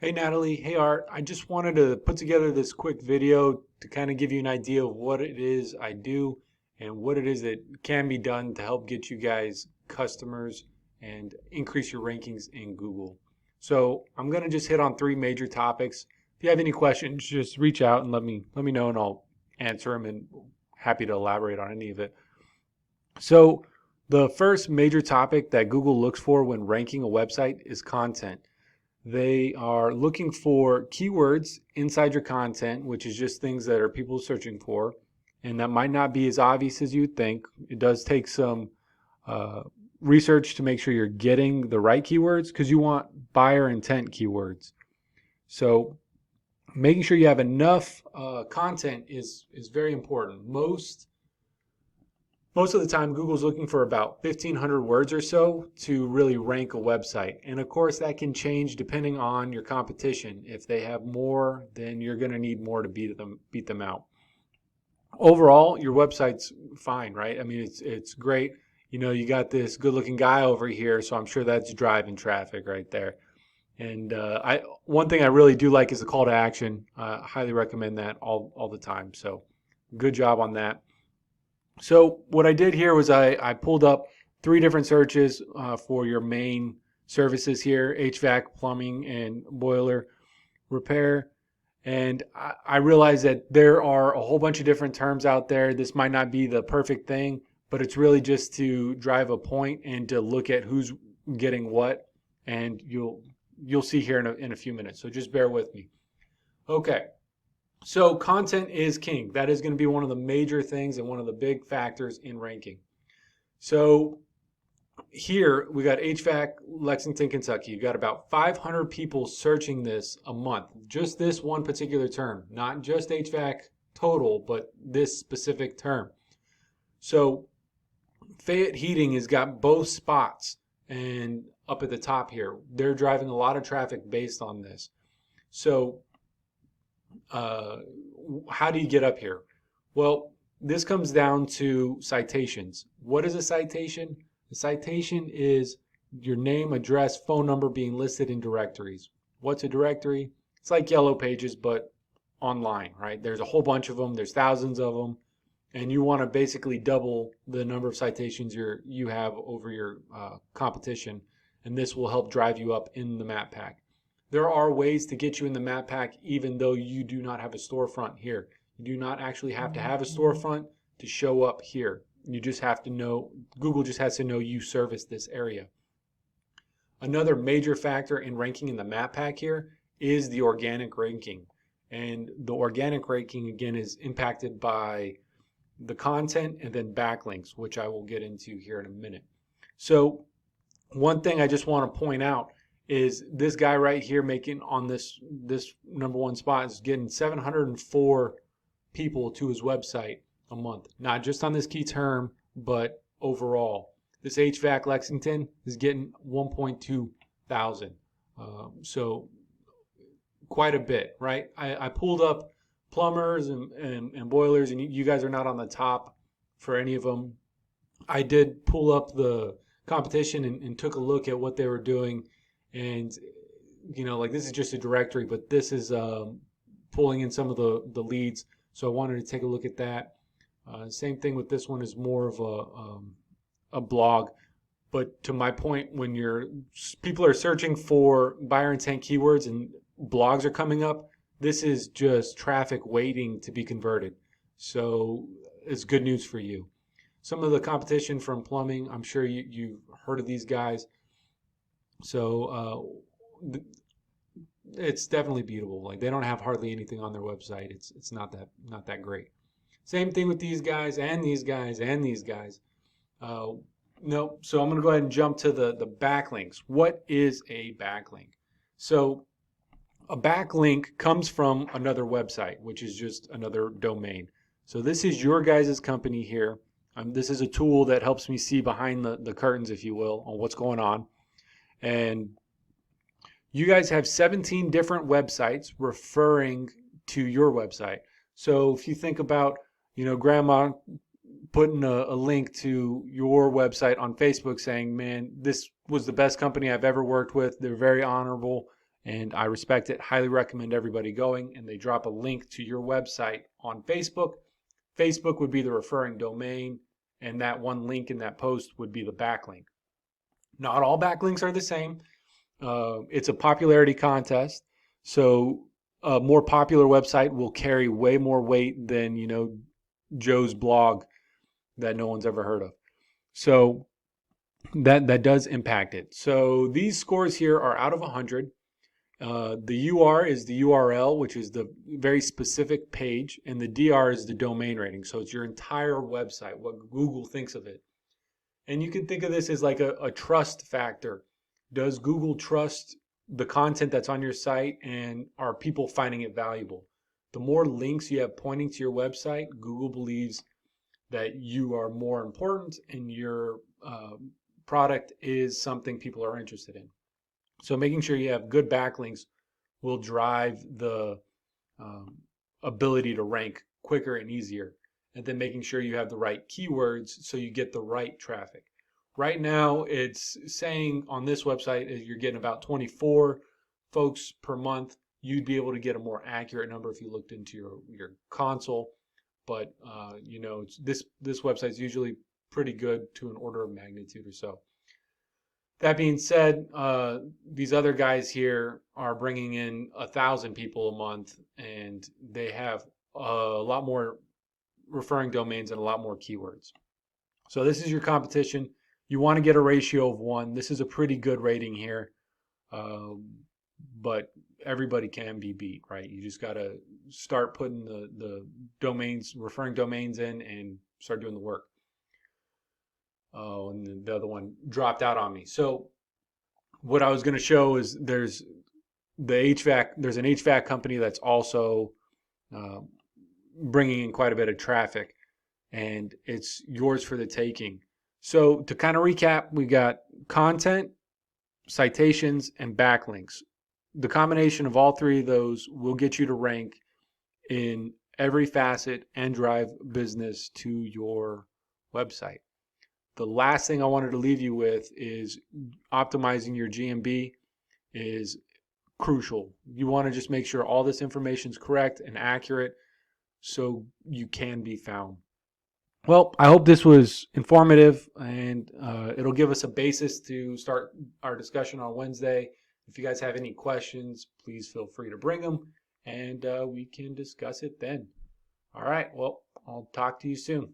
Hey Natalie, hey Art. I just wanted to put together this quick video to kind of give you an idea of what it is I do and what it is that can be done to help get you guys customers and increase your rankings in Google. So I'm going to just hit on three major topics. If you have any questions, just reach out and let me know and I'll answer them and happy to elaborate on any of it. So the first major topic that Google looks for when ranking a website is content. They are looking for keywords inside your content, which is just things that are people searching for, and that might not be as obvious as you'd think. It does take some research to make sure you're getting the right keywords because you want buyer intent keywords. So making sure you have enough content is very important. Most of the time, Google's looking for about 1,500 words or so to really rank a website. And of course, that can change depending on your competition. If they have more, then you're going to need more to beat them out. Overall, your website's fine, right? I mean, it's great. You know, you got this good-looking guy over here, so I'm sure that's driving traffic right there. And one thing I really do like is the call to action. I highly recommend that all the time. So good job on that. So what I did here was I pulled up three different searches for your main services here: HVAC, plumbing, and boiler repair. And I realized that there are a whole bunch of different terms out there. This might not be the perfect thing, but it's really just to drive a point and to look at who's getting what. And you'll see here in a few minutes. So just bear with me. Okay. So content is king. That is going to be one of the major things and one of the big factors in ranking. So here we got HVAC, Lexington, Kentucky. You got about 500 people searching this a month. Just this one particular term, not just HVAC total, but this specific term. So Fayette Heating has got both spots, and up at the top here, they're driving a lot of traffic based on this. So how do you get up here? Well, this comes down to citations. What is a citation? A citation is your name, address, phone number being listed in directories. What's a directory? It's like Yellow Pages, but online, right? There's a whole bunch of them. There's thousands of them. And you want to basically double the number of citations you have over your competition. And this will help drive you up in the map pack. There are ways to get you in the map pack even though you do not have a storefront here. You do not actually have to have a storefront to show up here. You just have to know, Google just has to know you service this area. Another major factor in ranking in the map pack here is the organic ranking. And the organic ranking, again, is impacted by the content and then backlinks, which I will get into here in a minute. So one thing I just want to point out is this guy right here making on this number one spot is getting 704 people to his website a month. Not just on this key term, but overall. This HVAC Lexington is getting 1.2 thousand. So quite a bit, right? I pulled up plumbers and boilers, and you guys are not on the top for any of them. I did pull up the competition and took a look at what they were doing. And, you know, like this is just a directory, but this is pulling in some of the leads. So I wanted to take a look at that. Same thing with this one is more of a blog. But to my point, when people are searching for buyer intent keywords and blogs are coming up, this is just traffic waiting to be converted. So it's good news for you. Some of the competition from plumbing, I'm sure you've heard of these guys. So it's definitely beatable. Like they don't have hardly anything on their website. It's not that great. Same thing with these guys and these guys and these guys. No, so I'm going to go ahead and jump to the backlinks. What is a backlink? So a backlink comes from another website, which is just another domain. So this is your guys' company here. This is a tool that helps me see behind the curtains, if you will, on what's going on. And you guys have 17 different websites referring to your website. So if you think about, you know, grandma putting a link to your website on Facebook saying, man, this was the best company I've ever worked with. They're very honorable. and I respect it. Highly recommend everybody going, and they drop a link to your website on Facebook. Facebook would be the referring domain, and that one link in that post would be the backlink. Not all backlinks are the same. It's a popularity contest, so a more popular website will carry way more weight than, you know, Joe's blog that no one's ever heard of. So that does impact it. So these scores here are out of 100. The UR is the URL, which is the very specific page, and the DR is the domain rating. So it's your entire website, what Google thinks of it. And you can think of this as like a trust factor. Does Google trust the content that's on your site, and are people finding it valuable? The more links you have pointing to your website, Google believes that you are more important and your product is something people are interested in. So making sure you have good backlinks will drive the ability to rank quicker and easier. And then making sure you have the right keywords so you get the right traffic. Right now, it's saying on this website you're getting about 24 folks per month. You'd be able to get a more accurate number if you looked into your console. But you know, this website's usually pretty good to an order of magnitude or so. That being said, these other guys here are bringing in 1,000 people a month, and they have a lot more referring domains and a lot more keywords. So this is your competition. You want to get a ratio of 1. This is a pretty good rating here, but everybody can be beat, right? You just got to start putting the domains, referring domains in, and start doing the work. Oh, and the other one dropped out on me. So what I was going to show is there's an HVAC company that's also bringing in quite a bit of traffic, and it's yours for the taking. So to kind of recap, we got content, citations, and backlinks. The combination of all 3 of those will get you to rank in every facet and drive business to your website. The last thing I wanted to leave you with is optimizing your GMB is crucial. You want to just make sure all this information is correct and accurate so you can be found. Well, I hope this was informative, and it'll give us a basis to start our discussion on Wednesday. If you guys have any questions, please feel free to bring them, and we can discuss it then. All right, well, I'll talk to you soon.